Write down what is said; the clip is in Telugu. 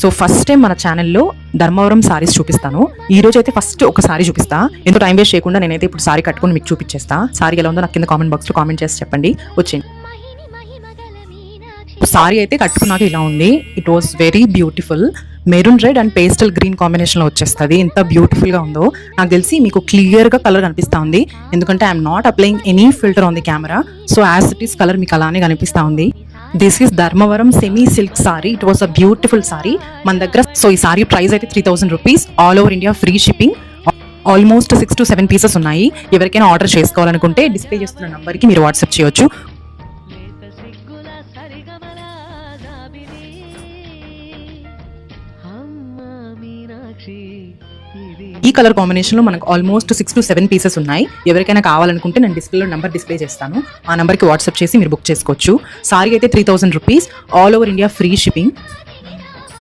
సో ఫస్ట్ టైం మన ఛానల్లో ధర్మవరం సారీస్ చూపిస్తాను. ఈ రోజు అయితే ఫస్ట్ ఒక సారీ చూపిస్తా. ఎంతో టైం వేస్ట్ చేయకుండా నేనైతే ఇప్పుడు సారీ కట్టుకుని మీకు చూపించేస్తా. సారీ ఎలా ఉందో నాకు కింద కామెంట్ బాక్స్లో కామెంట్ చేసి చెప్పండి. వచ్చేయండి. సారీ అయితే కట్టుకున్నాక ఇలా ఉంది. It was very beautiful. Maroon red and pastel green కాంబినేషన్లో వచ్చేస్తుంది. ఎంత బ్యూటిఫుల్గా ఉందో నాకు తెలిసి మీకు క్లియర్గా కలర్ కనిపిస్తూ ఉంది. ఎందుకంటే I'm not applying any filter on the camera. So as it is colour మీకు అలానే కనిపిస్తూ ఉంది. This is Dharmavaram semi silk sorry. It was a beautiful sorry మన దగ్గర. సో ఈ సారీ ప్రైస్ అయితే 3000 rupees. All over India free shipping. Almost 6 to 7 pieces ఉన్నాయి. ఎవరికైనా ఆర్డర్ చేసుకోవాలనుకుంటే డిస్ప్లే చేస్తున్న నంబర్కి మీరు వాట్సాప్ చేయొచ్చు. ఈ కలర్ కాంబినేషన్లో మనకు ఆల్మోస్ట్ 6 to 7 పీసెస్ ఉన్నాయి. ఎవరికైనా కావాలనుకుంటే నేను డిస్ప్లేలో నెంబర్ డిస్ప్లే చేస్తాను. ఆ నెంబర్కి వాట్సాప్ చేసి మీరు బుక్ చేసుకోవచ్చు. సారీ అయితే 3000 rupees. All over India free shipping.